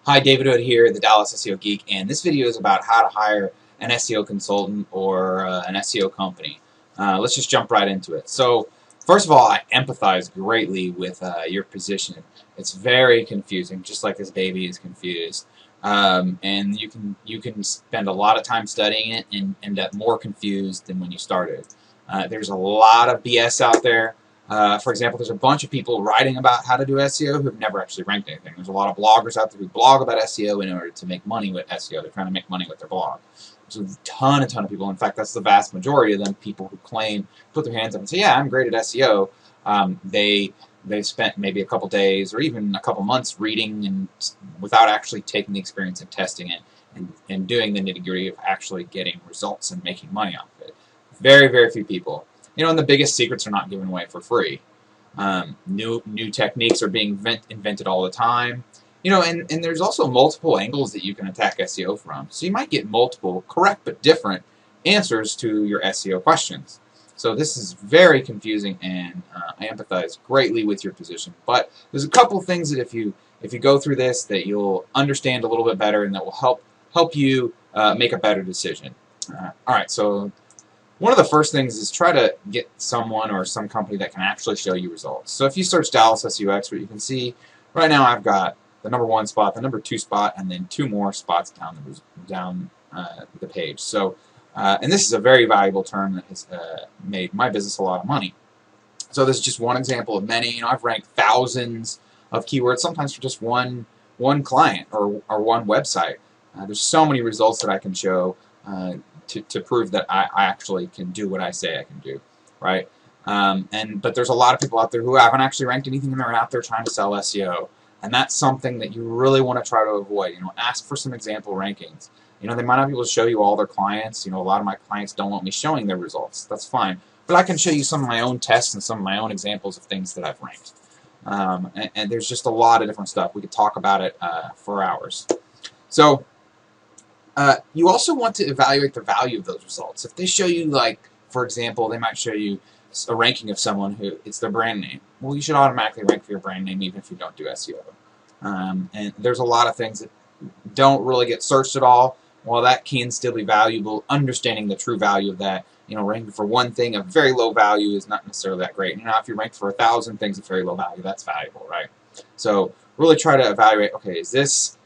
Hi, David Hood here, the Dallas SEO Geek, and this video is about how to hire an SEO consultant or an SEO company. Let's just jump right into it. So, first of all, I empathize greatly with your position. It's very confusing, just like this baby is confused. And you can spend a lot of time studying it and end up more confused than when you started. There's a lot of BS out there. For example, there's a bunch of people writing about how to do SEO who've never actually ranked anything. There's a lot of bloggers out there who blog about SEO in order to make money with SEO. They're trying to make money with their blog. There's a ton of people. In fact, that's the vast majority of them, people who claim, put their hands up and say, yeah, I'm great at SEO. They spent maybe a couple days or even a couple months reading and without actually taking the experience and testing it and doing the nitty-gritty of actually getting results and making money off of it. Very, very few people. You know, and the biggest secrets are not given away for free. New techniques are being invented all the time. You know, and there's also multiple angles that you can attack SEO from. So you might get multiple correct but different answers to your SEO questions. So this is very confusing, and I empathize greatly with your position. But there's a couple things that if you go through this, that you'll understand a little bit better, and that will help you make a better decision. All right, so one of the first things is try to get someone or some company that can actually show you results. So if you search Dallas SEO Expert, you can see right now I've got the #1 spot, the #2 spot, and then 2 more spots down the page. So, and this is a very valuable term that has made my business a lot of money. So this is just one example of many. You know, I've ranked thousands of keywords, sometimes for just one client or one website. There's so many results that I can show to prove that I actually can do what I say I can do, right? But there's a lot of people out there who haven't actually ranked anything, and they're out there trying to sell SEO, and that's something that you really want to try to avoid. You know, ask for some example rankings. You know, they might not be able to show you all their clients. You know, a lot of my clients don't want me showing their results. That's fine, but I can show you some of my own tests and some of my own examples of things that I've ranked. And there's just a lot of different stuff. We could talk about it for hours. So. You also want to evaluate the value of those results. If they show you, like, for example, they might show you a ranking of someone who it's their brand name. Well, you should automatically rank for your brand name even if you don't do SEO. And there's a lot of things that don't really get searched at all. While that can still be valuable, understanding the true value of that, you know, ranking for one thing of very low value is not necessarily that great. You know, if you rank for 1,000 things of very low value, that's valuable, right? So really try to evaluate, okay, is this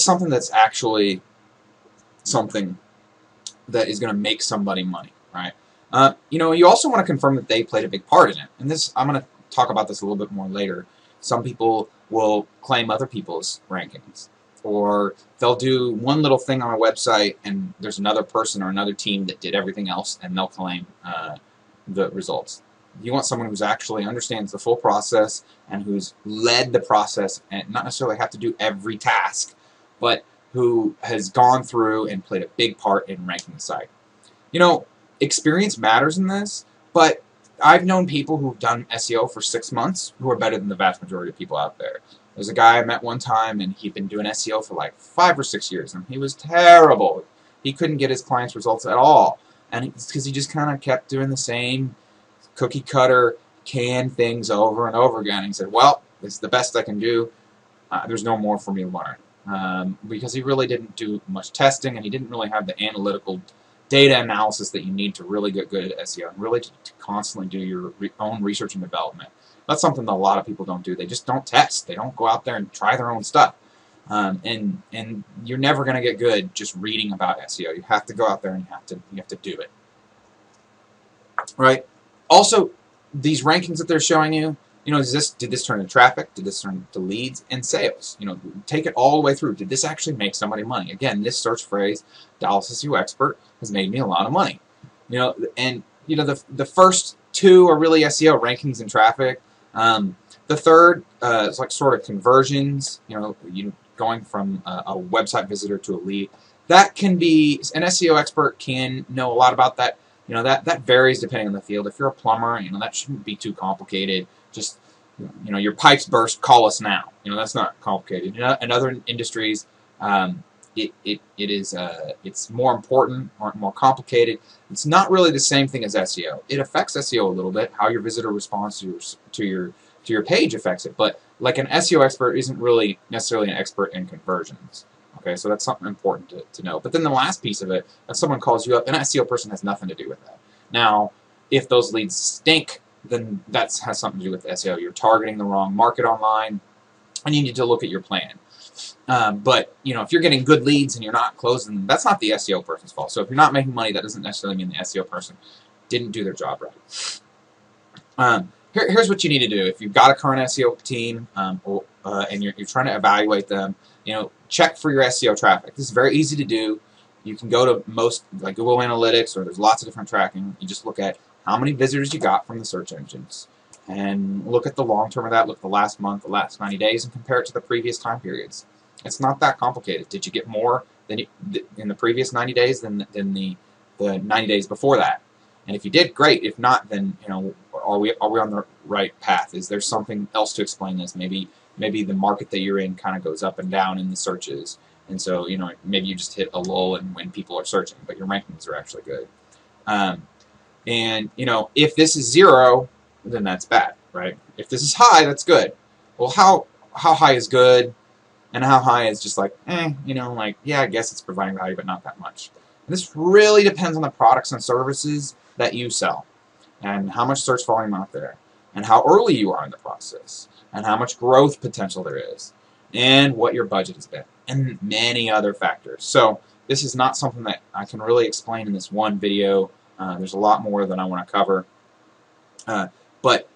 something that's actually something that is going to make somebody money, right? You know, you also want to confirm that they played a big part in it. And this, I'm going to talk about this a little bit more later. Some people will claim other people's rankings, or they'll do one little thing on a website and there's another person or another team that did everything else, and they'll claim the results. You want someone who's actually understands the full process and who's led the process and not necessarily have to do every task, but who has gone through and played a big part in ranking the site. You know, experience matters in this, but I've known people who've done SEO for 6 months who are better than the vast majority of people out there. There's a guy I met one time, and he'd been doing SEO for like 5 or 6 years, and he was terrible. He couldn't get his clients' results at all, and it's because he just kind of kept doing the same cookie-cutter, canned things over and over again. And he said, well, this is the best I can do. There's no more for me to learn. Because he really didn't do much testing, and he didn't really have the analytical data analysis that you need to really get good at SEO and really to constantly do your own research and development. That's something that a lot of people don't do. They just don't test. They don't go out there and try their own stuff. And you're never going to get good just reading about SEO. You have to go out there and you have to do it. Right? Also, these rankings that they're showing you, you know, did this turn into traffic? Did this turn into leads and sales? You know, take it all the way through. Did this actually make somebody money? Again, this search phrase, Dallas SEO Expert, has made me a lot of money. You know, and you know the first 2 are really SEO rankings and traffic. The third is like sort of conversions. You know, going from a website visitor to a lead. That can be an SEO expert can know a lot about that. You know, that varies depending on the field. If you're a plumber, you know, that shouldn't be too complicated. Just, you know, your pipes burst, call us now. You know, that's not complicated. You know, in other industries, it's more important or more complicated. It's not really the same thing as SEO. It affects SEO a little bit. How your visitor responds to your page affects it, but like an SEO expert isn't really necessarily an expert in conversions. Okay, so that's something important to know. But then the last piece of it, if someone calls you up, an SEO person has nothing to do with that. Now, if those leads stink, then that has something to do with SEO. You're targeting the wrong market online, and you need to look at your plan. But if you're getting good leads and you're not closing, that's not the SEO person's fault. So if you're not making money, that doesn't necessarily mean the SEO person didn't do their job right. Here's what you need to do. If you've got a current SEO team and you're trying to evaluate them, check for your SEO traffic. This is very easy to do. You can go to most, like Google Analytics, or there's lots of different tracking. You just look at how many visitors you got from the search engines, and look at the long term of that. Look at the last month, the last 90 days, and compare it to the previous time periods. It's not that complicated. Did you get more than in the previous 90 days than the 90 days before that? And if you did, great. If not, then are we on the right path? Is there something else to explain this? Maybe the market that you're in kind of goes up and down in the searches, and so maybe you just hit a lull and when people are searching, but your rankings are actually good. And if this is 0, then that's bad, right? If this is high, that's good. Well, how high is good, and how high is just like, yeah, I guess it's providing value, but not that much. And this really depends on the products and services that you sell, and how much search volume out there, and how early you are in the process, and how much growth potential there is, and what your budget has been, and many other factors. So this is not something that I can really explain in this one video. There's a lot more that I want to cover. But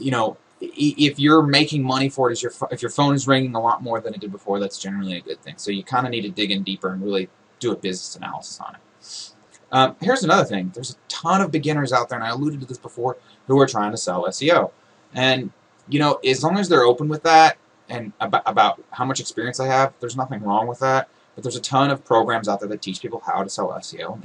if you're making money for it, if your phone is ringing a lot more than it did before, that's generally a good thing. So you kind of need to dig in deeper and really do a business analysis on it. Here's another thing. There's a ton of beginners out there, and I alluded to this before, who are trying to sell SEO. And as long as they're open with that and about how much experience they have, there's nothing wrong with that. But there's a ton of programs out there that teach people how to sell SEO, and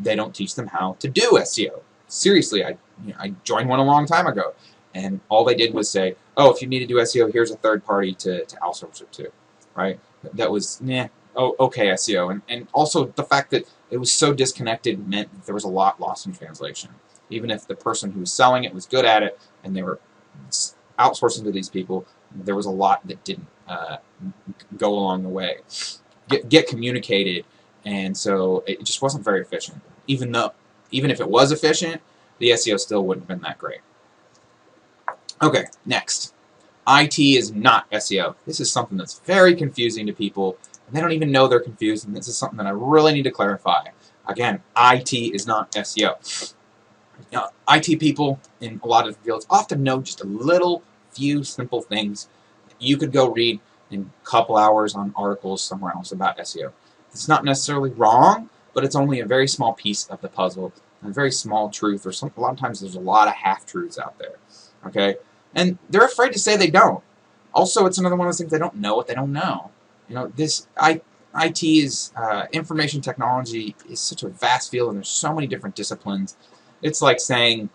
they don't teach them how to do SEO. Seriously, I joined one a long time ago, and all they did was say, oh, if you need to do SEO, here's a third party to outsource it to, right? That was, okay, SEO. And also the fact that it was so disconnected meant that there was a lot lost in translation. Even if the person who was selling it was good at it and they were outsourcing to these people, there was a lot that didn't go along the way, get communicated, and so it just wasn't very efficient. Even if it was efficient, the SEO still wouldn't have been that great. Okay, next. IT is not SEO. This is something that's very confusing to people, and they don't even know they're confused, and this is something that I really need to clarify. Again, IT is not SEO. IT people in a lot of fields often know just a few simple things that you could go read in a couple hours on articles somewhere else about SEO. It's not necessarily wrong, but it's only a very small piece of the puzzle, a very small truth, or a lot of times there's a lot of half-truths out there. Okay? And they're afraid to say they don't. Also, it's another one of those things, they don't know what they don't know. This IT is, information technology is such a vast field, and there's so many different disciplines. It's like saying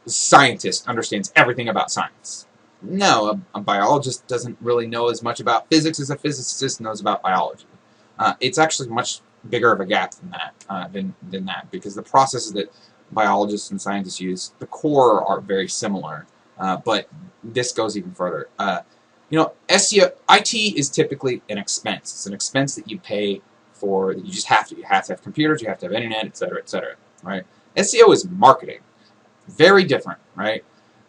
scientist understands everything about science. No, a biologist doesn't really know as much about physics as a physicist knows about biology. It's actually much bigger of a gap than that, because the processes that biologists and scientists use, the core are very similar, but this goes even further. SEO, IT is typically an expense. It's an expense that you pay for, that you just have to. You have to have computers, you have to have internet, etc., right? SEO is marketing. Very different, right?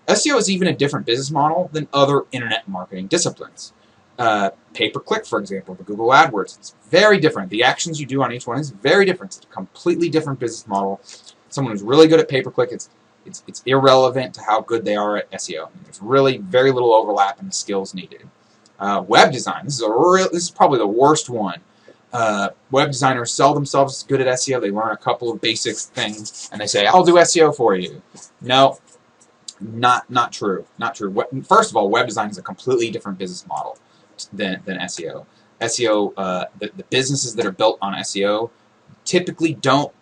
SEO is even a different business model than other internet marketing disciplines. Pay-per-click, for example, the Google AdWords, it's very different. The actions you do on each one is very different. It's a completely different business model. Someone who's really good at pay-per-click, it's irrelevant to how good they are at SEO. There's really very little overlap in the skills needed. Web design, this is probably the worst one. Web designers sell themselves good at SEO. They learn a couple of basic things, and they say, I'll do SEO for you. No, not true. Not true. First of all, web design is a completely different business model than SEO. SEO, the businesses that are built on SEO typically don't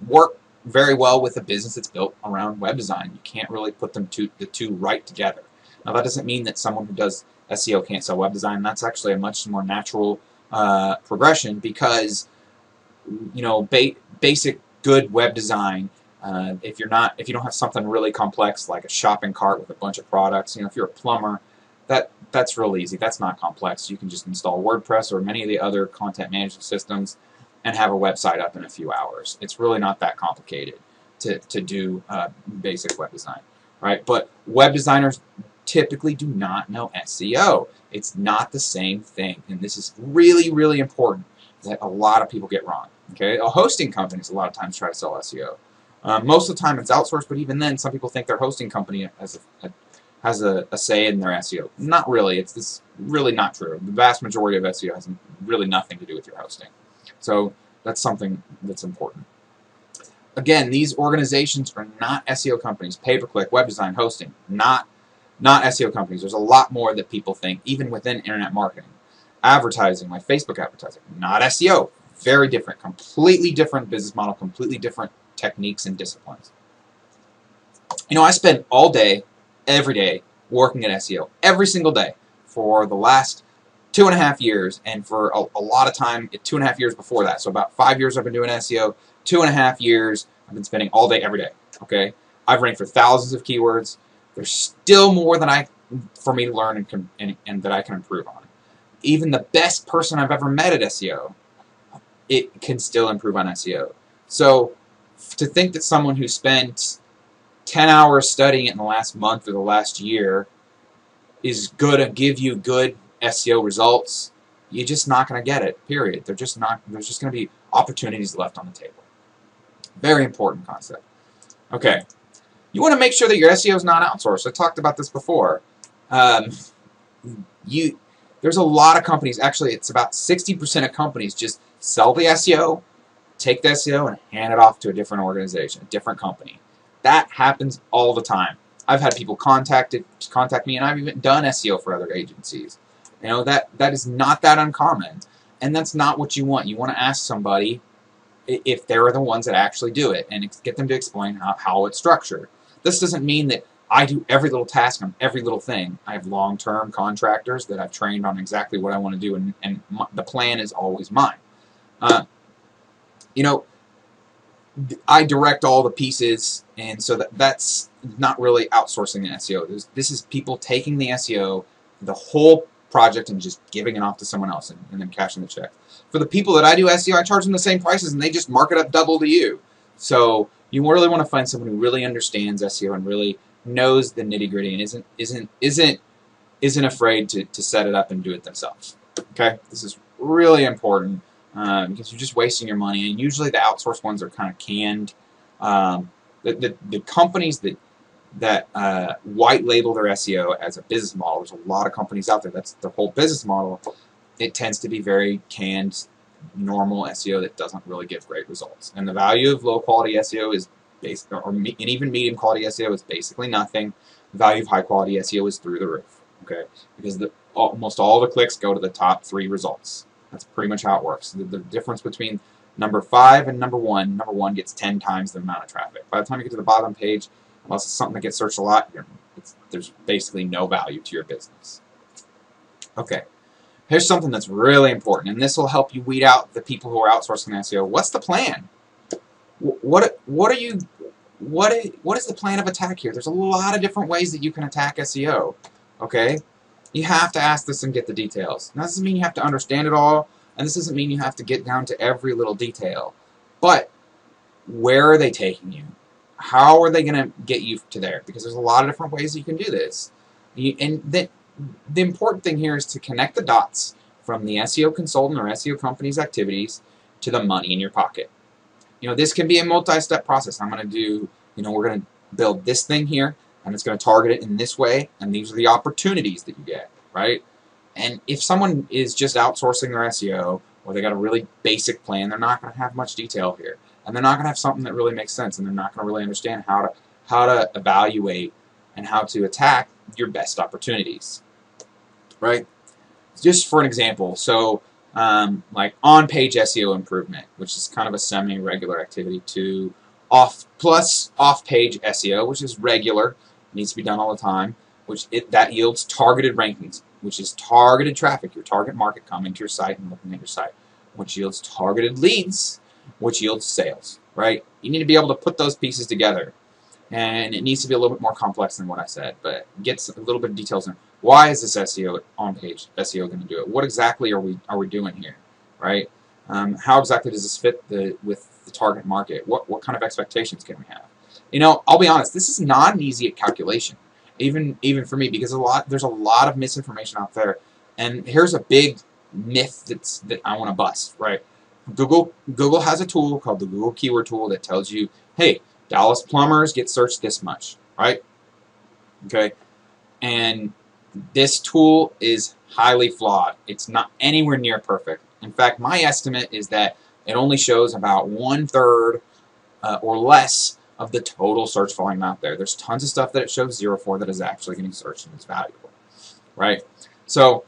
work very well with a business that's built around web design. You can't really put the two right together. Now, that doesn't mean that someone who does SEO can't sell web design. That's actually a much more natural progression, because basic good web design If you don't have something really complex like a shopping cart with a bunch of products, if you're a plumber, that's real easy. That's not complex. You can just install WordPress or many of the other content management systems and have a website up in a few hours. It's really not that complicated to do basic web design, right? But web designers typically do not know SEO. It's not the same thing, and this is really, really important that a lot of people get wrong. Okay, hosting companies a lot of times try to sell SEO. Most of the time it's outsourced, but even then, some people think their hosting company has a say in their SEO. Not really. It's really not true. The vast majority of SEO has really nothing to do with your hosting. So that's something that's important. Again, these organizations are not SEO companies. Pay-per-click, web design, hosting, not SEO companies. There's a lot more that people think, even within internet marketing. Advertising, like Facebook advertising, not SEO. Very different, completely different business model, completely different techniques and disciplines. I spend all day, every day, working at SEO, every single day, for the last 2.5 years, and for a lot of time, 2.5 years before that. So about 5 years I've been doing SEO, 2.5 years I've been spending all day, every day. Okay, I've ranked for thousands of keywords. There's still more for me to learn and that I can improve on. Even the best person I've ever met at SEO, it can still improve on SEO. So to think that someone who spent 10 hours studying it in the last month or the last year is going to give you good SEO results, you're just not going to get it, period. There's just going to be opportunities left on the table. Very important concept. Okay. You want to make sure that your SEO is not outsourced. I talked about this before. There's a lot of companies, actually it's about 60% of companies just sell the SEO, take the SEO, and hand it off to a different organization, a different company. That happens all the time. I've had people contact me, and I've even done SEO for other agencies. That is not that uncommon, and that's not what you want. You want to ask somebody if they're the ones that actually do it, and get them to explain how it's structured. This doesn't mean that I do every little task on every little thing. I have long-term contractors that I've trained on exactly what I want to do, and the plan is always mine. I direct all the pieces, and so that's not really outsourcing the SEO. This is people taking the SEO, the whole project, and just giving it off to someone else and then cashing the check. For the people that I do SEO, I charge them the same prices, and they just mark it up double to you. So you really want to find someone who really understands SEO and really knows the nitty-gritty and isn't afraid to set it up and do it themselves. Okay, this is really important. Because you're just wasting your money, and usually the outsourced ones are kind of canned. The companies that white label their SEO as a business model, there's a lot of companies out there, that's their whole business model. It tends to be very canned, normal SEO that doesn't really give great results. And the value of low quality SEO is and even medium quality SEO is basically nothing. The value of high quality SEO is through the roof. Okay, because almost all the clicks go to the top 3 results. That's pretty much how it works. The difference between number 5 and number 1 gets 10 times the amount of traffic. By the time you get to the bottom page, unless it's something that gets searched a lot, there's basically no value to your business. Okay, here's something that's really important, and this will help you weed out the people who are outsourcing SEO. What's the plan? What is the plan of attack here? There's a lot of different ways that you can attack SEO. Okay. You have to ask this and get the details. Now, this doesn't mean you have to understand it all, and this doesn't mean you have to get down to every little detail. But where are they taking you? How are they going to get you to there? Because there's a lot of different ways you can do this. And the important thing here is to connect the dots from the SEO consultant or SEO company's activities to the money in your pocket. This can be a multi-step process. I'm going to do, we're going to build this thing here, and it's going to target it in this way, and these are the opportunities that you get, right? And if someone is just outsourcing their SEO, or they got a really basic plan, they're not going to have much detail here, and they're not going to have something that really makes sense, and they're not going to really understand how to evaluate and how to attack your best opportunities, right? Just for an example, so like on-page SEO improvement, which is kind of a semi-regular activity, to off-page SEO, which is regular, needs to be done all the time, that yields targeted rankings, which is targeted traffic, your target market coming to your site and looking at your site, which yields targeted leads, which yields sales, right? You need to be able to put those pieces together. And it needs to be a little bit more complex than what I said, but get a little bit of details in. Why is this SEO on page SEO going to do it? What exactly are we doing here, right? How exactly does this fit with the target market? What kind of expectations can we have? You know, I'll be honest. This is not an easy calculation, even for me, because there's a lot of misinformation out there. And here's a big myth that I want to bust, right? Google has a tool called the Google Keyword Tool that tells you, hey, Dallas plumbers get searched this much, right? Okay, and this tool is highly flawed. It's not anywhere near perfect. In fact, my estimate is that it only shows about 1/3 or less of the total search volume out there. There's tons of stuff that it shows 0 for that is actually getting searched and is valuable, right? So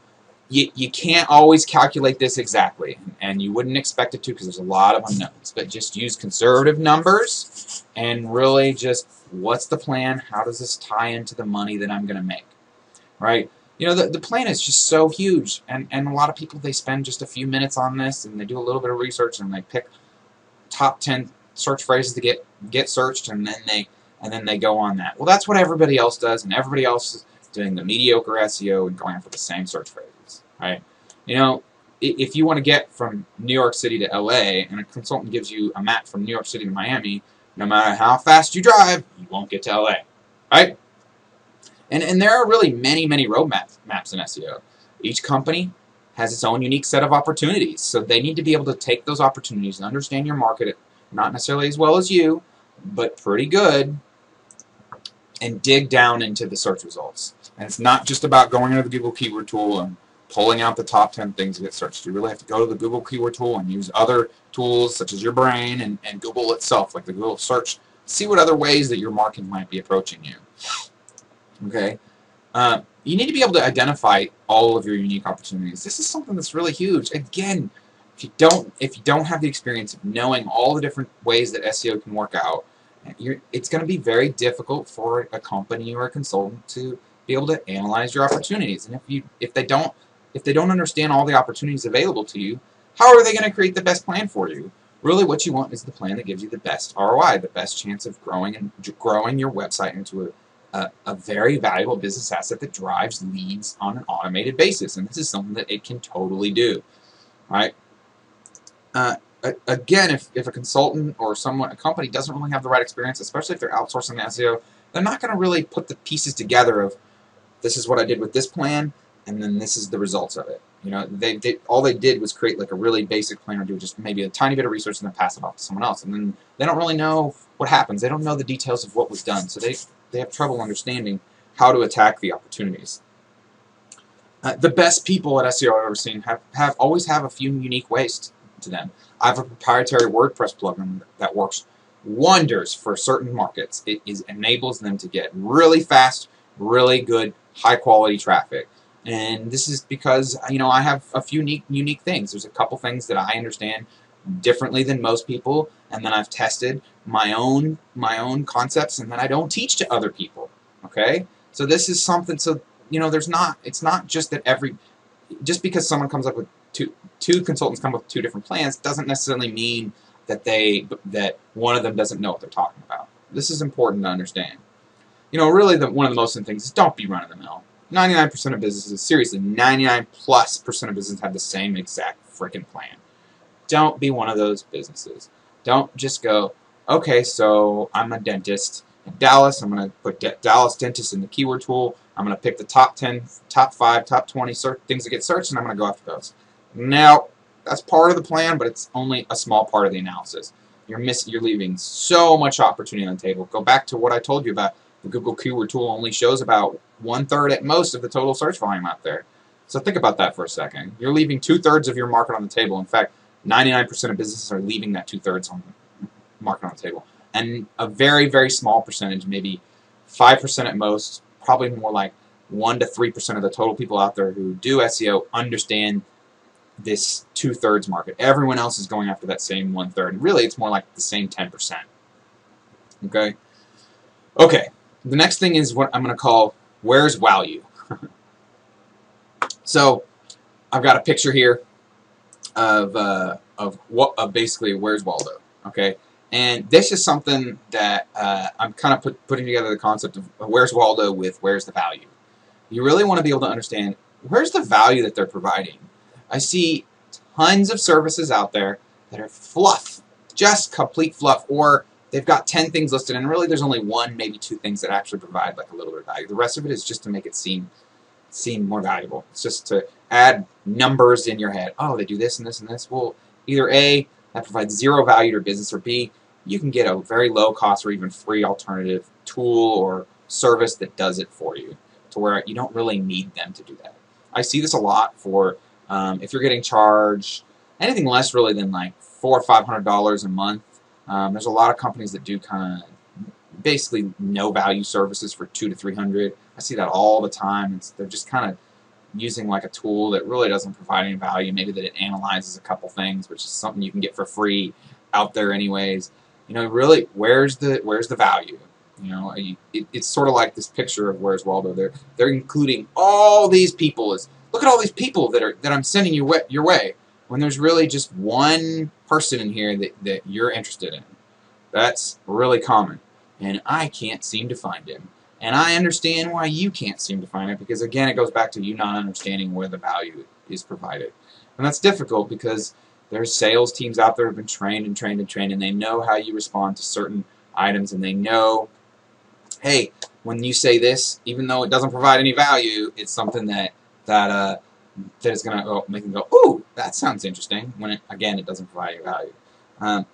you can't always calculate this exactly, and you wouldn't expect it to because there's a lot of unknowns. But just use conservative numbers and really just what's the plan? How does this tie into the money that I'm going to make, right? You know, the plan is just so huge, and a lot of people, they spend just a few minutes on this, and they do a little bit of research, and they pick top 10 search phrases to get searched, and then they go on that. Well, that's what everybody else does, and everybody else is doing the mediocre SEO and going for the same search phrases, right? You know, if you want to get from New York City to LA, and a consultant gives you a map from New York City to Miami, no matter how fast you drive, you won't get to LA, right? And there are really many road maps in SEO. Each company has its own unique set of opportunities, so they need to be able to take those opportunities and understand your market, not necessarily as well as you, but pretty good, and dig down into the search results. And it's not just about going into the Google Keyword Tool and pulling out the top 10 things to get searched. You really have to go to the Google Keyword Tool and use other tools such as your brain and Google itself, like the Google search. See what other ways that your market might be approaching you. Okay, you need to be able to identify all of your unique opportunities. This is something that's really huge. Again, if you don't have the experience of knowing all the different ways that SEO can work out, it's going to be very difficult for a company or a consultant to be able to analyze your opportunities. And if they don't understand all the opportunities available to you, how are they going to create the best plan for you? Really, what you want is the plan that gives you the best ROI, the best chance of growing your website into a very valuable business asset that drives leads on an automated basis. And this is something that it can totally do. Right? Again, if a consultant or a company doesn't really have the right experience, especially if they're outsourcing SEO, they're not going to really put the pieces together of this is what I did with this plan, and then this is the results of it. You know, all they did was create like a really basic plan or do just maybe a tiny bit of research and then pass it off to someone else. And then they don't really know what happens. They don't know the details of what was done. So they have trouble understanding how to attack the opportunities. The best people at SEO I've ever seen always have a few unique ways to them. I have a proprietary WordPress plugin that works wonders for certain markets. It enables them to get really fast, really good, high-quality traffic. And this is because, you know, I have a few unique things. There's a couple things that I understand differently than most people, and then I've tested my own concepts, and then I don't teach to other people. Okay, so this is something. So you know, it's not just that just because someone comes up with two consultants come up with two different plans doesn't necessarily mean that one of them doesn't know what they're talking about. This is important to understand. You know, really, one of the most important things is don't be running the mill. 99% of businesses, seriously, 99+% of businesses have the same exact freaking plan. Don't be one of those businesses. Don't just go, okay, so I'm a dentist in Dallas. I'm going to put Dallas dentist in the keyword tool. I'm going to pick the top 10, top 5, top 20 things that get searched, and I'm going to go after those. Now, that's part of the plan, but it's only a small part of the analysis. You're leaving so much opportunity on the table. Go back to what I told you about. The Google Keyword Tool only shows about 1/3 at most of the total search volume out there. So think about that for a second. You're leaving 2/3 of your market on the table. In fact, 99% of businesses are leaving that 2/3 on the market on the table. And a very small percentage, maybe 5% at most, probably more like 1 to 3% of the total people out there who do SEO understand this 2/3 market. Everyone else is going after that same 1/3. Really, it's more like the same 10%. Okay? Okay. The next thing is what I'm going to call where's value. So I've got a picture here of basically where's Waldo. Okay, And this is something that I'm kind of putting together the concept of where's Waldo with where's the value. You really want to be able to understand where's the value that they're providing. I see tons of services out there that are fluff, just complete fluff, or they've got 10 things listed, and really there's only 1, maybe 2 things that actually provide like a little bit of value. The rest of it is just to make it seem more valuable. It's just to add numbers in your head. Oh, they do this and this and this. Well, either A, that provides 0 value to your business, or B, you can get a very low cost or even free alternative tool or service that does it for you, to where you don't really need them to do that. I see this a lot for if you're getting charged anything less really than like $400 or $500 a month. There's a lot of companies that do kind of basically no value services for $200 to $300. I see that all the time. They're just kind of using like a tool that really doesn't provide any value. Maybe that it analyzes a couple things, which is something you can get for free out there anyways. You know, really, where's the value? You know, it's sort of like this picture of Where's Waldo. They're including all these people as look at all these people that I'm sending your way, when there's really just one person in here that you're interested in. That's really common, and I can't seem to find him. And I understand why you can't seem to find it, because again, it goes back to you not understanding where the value is provided. And that's difficult because there's sales teams out there who have been trained and trained and trained, and they know how you respond to certain items, and they know, hey, when you say this, even though it doesn't provide any value, it's something that is going to make them go, ooh, that sounds interesting, when again, it doesn't provide any value.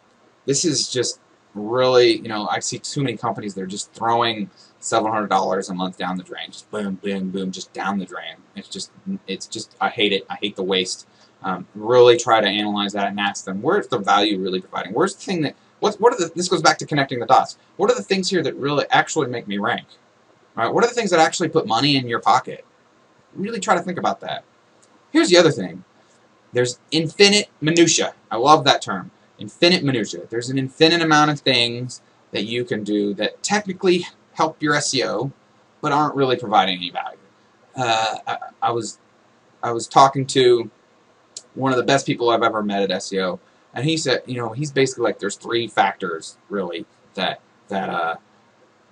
This is just really, you know, I see too many companies that are just throwing several $700 a month down the drain, just boom, boom, boom, just down the drain. It's just, I hate it. I hate the waste. Really try to analyze that and ask them, where's the value really providing? Where's the thing that, this goes back to connecting the dots. What are the things here that really actually make me rank? All right, what are the things that actually put money in your pocket? Really try to think about that. Here's the other thing. There's infinite minutia. I love that term. Infinite minutia. There's an infinite amount of things that you can do that technically help your SEO, but aren't really providing any value. I was talking to one of the best people I've ever met at SEO, and he said, you know, he's basically like, there's 3 factors really that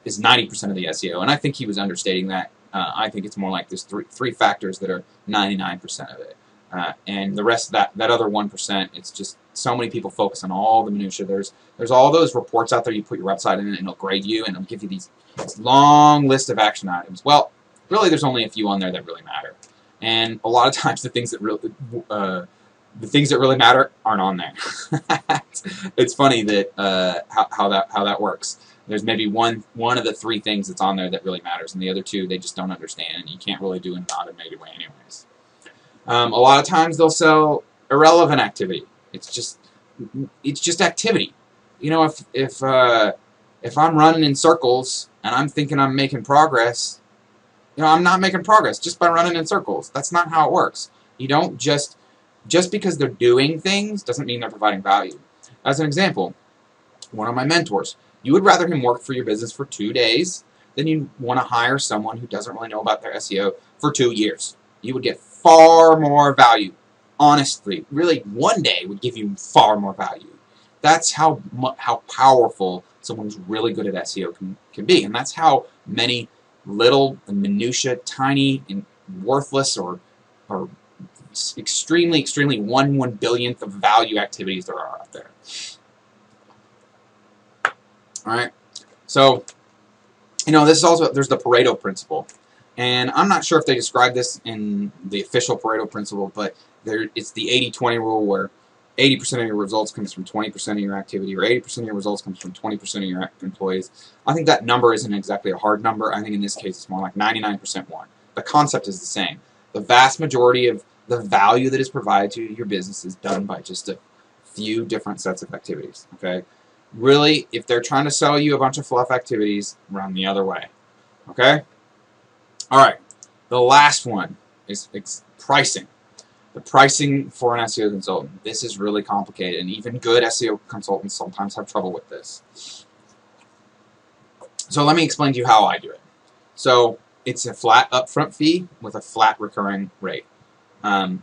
is 90% of the SEO, and I think he was understating that. I think it's more like there's three factors that are 99% of it. And the rest of that other 1%, it's just so many people focus on all the minutia. There's all those reports out there. You put your website in, and it'll grade you, and it'll give you this long list of action items. Well, really, there's only a few on there that really matter, and a lot of times the things that really matter aren't on there. It's funny that how that works. There's maybe one of the 3 things that's on there that really matters, and the other 2 they just don't understand, and you can't really do in an automated way anyways. A lot of times they'll sell irrelevant activity. It's just activity. You know, if I'm running in circles and I'm thinking I'm making progress, you know, I'm not making progress just by running in circles. That's not how it works. You don't just because they're doing things doesn't mean they're providing value. As an example, one of my mentors, you would rather him work for your business for 2 days than you want to hire someone who doesn't really know about their SEO for 2 years. You would get far more value. Honestly, really, 1 day would give you far more value. That's how powerful someone who's really good at SEO can be, and that's how many little minutia, tiny and worthless or extremely 1/1 billionth of value activities there are out there. All right, so you know, this is also, there's the Pareto principle. And I'm not sure if they describe this in the official Pareto principle, but it's the 80-20 rule, where 80% of your results comes from 20% of your activity, or 80% of your results comes from 20% of your employees. I think that number isn't exactly a hard number. I think in this case it's more like 99% 1. The concept is the same. The vast majority of the value that is provided to your business is done by just a few different sets of activities. Okay? Really, if they're trying to sell you a bunch of fluff activities, run the other way. Okay? Alright, the last one is pricing. The pricing for an SEO consultant. This is really complicated, and even good SEO consultants sometimes have trouble with this. So let me explain to you how I do it. So it's a flat upfront fee with a flat recurring rate. And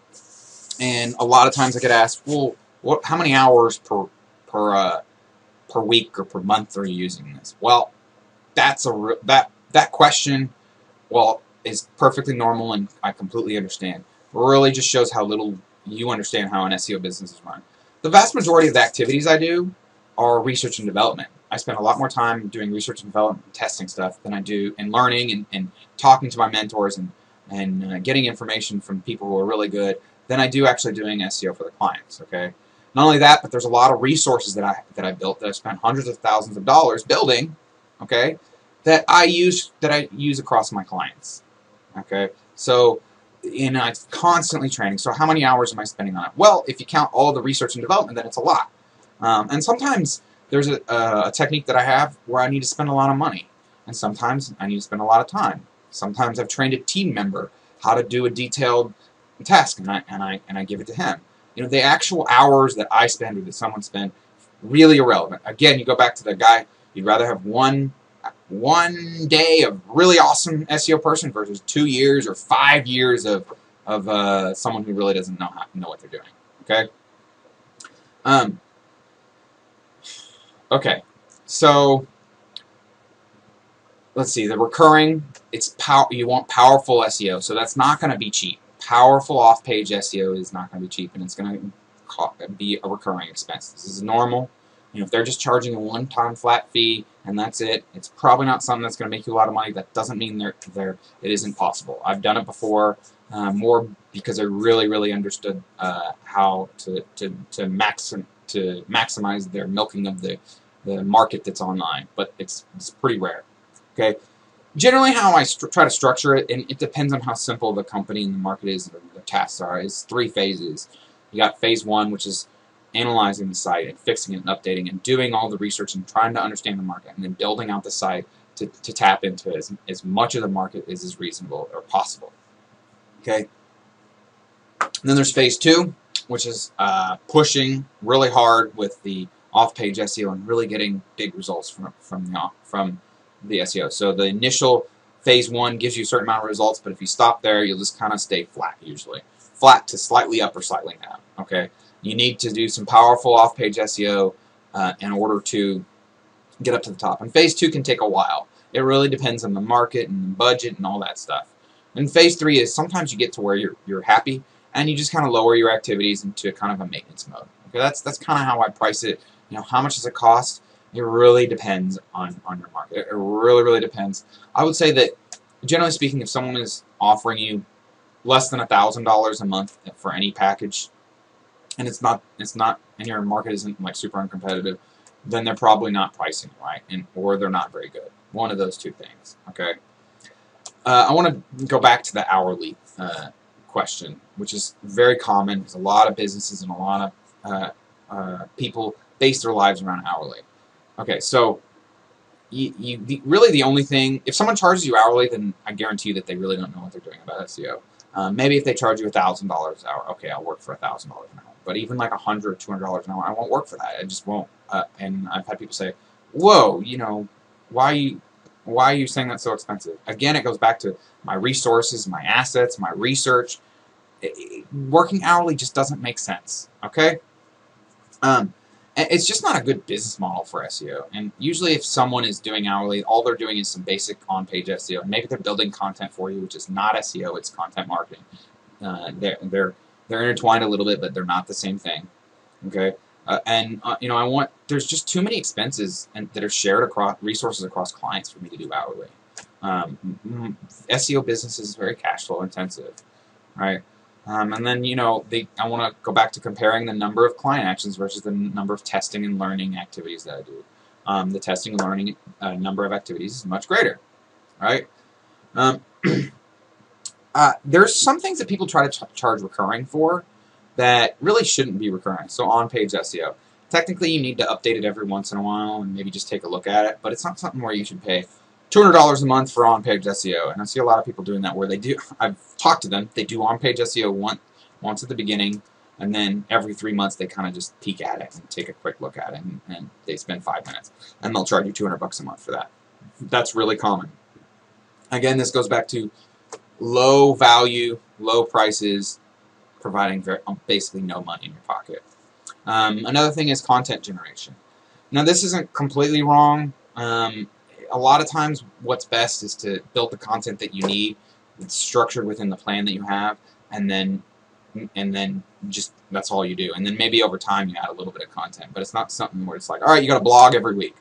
a lot of times I get asked, well, how many hours per per week or per month are you using this? Well, that's that question, well, is perfectly normal, and I completely understand. It really just shows how little you understand how an SEO business is run. The vast majority of the activities I do are research and development. I spend a lot more time doing research and development and testing stuff than I do in learning and talking to my mentors and getting information from people who are really good than I do actually doing SEO for the clients. Okay. Not only that, but there's a lot of resources that I built, that I spent hundreds of thousands of dollars building. Okay, that I use across my clients. Okay, so I'm constantly training. So how many hours am I spending on it? Well, if you count all the research and development, then it's a lot. And sometimes there's a technique that I have where I need to spend a lot of money, and sometimes I need to spend a lot of time. Sometimes I've trained a team member how to do a detailed task, and I give it to him. You know, the actual hours that I spend or that someone spend, really irrelevant. Again, you go back to the guy. You'd rather have one day of really awesome SEO person versus 2 years or 5 years of someone who really doesn't know what they're doing. Okay. Okay. So let's see. The recurring. You want powerful SEO, so that's not going to be cheap. Powerful off-page SEO is not going to be cheap, and it's going to be a recurring expense. This is normal. You know, if they're just charging a one-time flat fee and that's it, it's probably not something that's going to make you a lot of money. That doesn't mean it isn't possible. I've done it before, more because I really understood how to maximize their milking of the market that's online. But it's pretty rare. Okay. Generally, how I try to structure it, and it depends on how simple the company and the market is, and the tasks are, is 3 phases. You got phase 1, which is analyzing the site and fixing it and updating and doing all the research and trying to understand the market, and then building out the site to tap into as much of the market as is reasonable or possible. Okay. And then there's phase 2, which is pushing really hard with the off-page SEO and really getting big results from the SEO. So the initial phase 1 gives you a certain amount of results, but if you stop there, you'll just kind of stay flat usually. Flat to slightly up or slightly down. Okay. You need to do some powerful off-page SEO in order to get up to the top. And phase 2 can take a while. It really depends on the market and the budget and all that stuff. And phase 3 is sometimes you get to where you're happy and you just kind of lower your activities into kind of a maintenance mode. Okay, that's kind of how I price it. You know, how much does it cost? It really depends on your market. It really depends. I would say that, generally speaking, if someone is offering you less than $1,000 a month for any package, and it's not, and your market isn't like super uncompetitive, then they're probably not pricing right, or they're not very good. One of those 2 things. Okay. I want to go back to the hourly question, which is very common. There's a lot of businesses and a lot of people base their lives around hourly. Okay, so really the only thing, if someone charges you hourly, then I guarantee you that they really don't know what they're doing about SEO. Maybe if they charge you $1,000 an hour, okay, I'll work for $1,000 an hour. But even like $100 or $200 an hour, I won't work for that. I just won't. And I've had people say, "Whoa, you know, why are you saying that's so expensive?" Again, it goes back to my resources, my assets, my research. Working hourly just doesn't make sense. Okay. It's just not a good business model for SEO. And usually if someone is doing hourly, all they're doing is some basic on-page SEO. Maybe they're building content for you, which is not SEO, it's content marketing. They're intertwined a little bit, but they're not the same thing. Okay? You know, there's just too many expenses that are shared across resources across clients for me to do hourly. SEO business is very cash flow intensive, right? And then, you know, I want to go back to comparing the number of client actions versus the number of testing and learning activities that I do. The testing and learning number of activities is much greater, right? There's some things that people try to charge recurring for that really shouldn't be recurring. So on-page SEO. Technically, you need to update it every once in a while and maybe just take a look at it, but it's not something where you should pay $200 a month for on-page SEO, and I see a lot of people doing that where they do. I've talked to them. They do on-page SEO once at the beginning, and then every 3 months they kind of just peek at it and take a quick look at it, and they spend 5 minutes, and they'll charge you $200 a month for that. That's really common. Again, this goes back to low value, low prices, providing basically no money in your pocket. Another thing is content generation. Now, this isn't completely wrong. A lot of times what's best is to build the content that you need. It's structured within the plan that you have, and then just that's all you do. And then maybe over time you add a little bit of content, but it's not something where it's like, all right, you got to blog every week.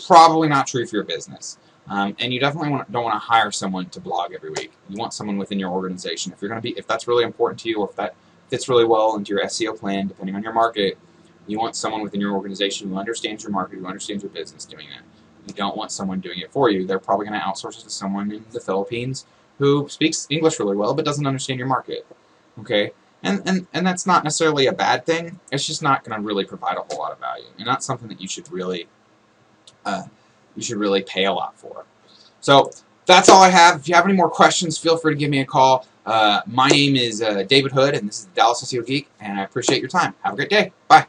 Probably not true for your business. And you definitely don't want to hire someone to blog every week. You want someone within your organization. If that's really important to you, or if that fits really well into your SEO plan, depending on your market, you want someone within your organization who understands your market, who understands your business doing that. You don't want someone doing it for you. They're probably going to outsource it to someone in the Philippines who speaks English really well but doesn't understand your market. Okay? And that's not necessarily a bad thing. It's just not going to really provide a whole lot of value, and not something that you should really pay a lot for. So that's all I have. If you have any more questions, feel free to give me a call. My name is David Hood, and this is the Dallas SEO Geek, and I appreciate your time. Have a great day. Bye.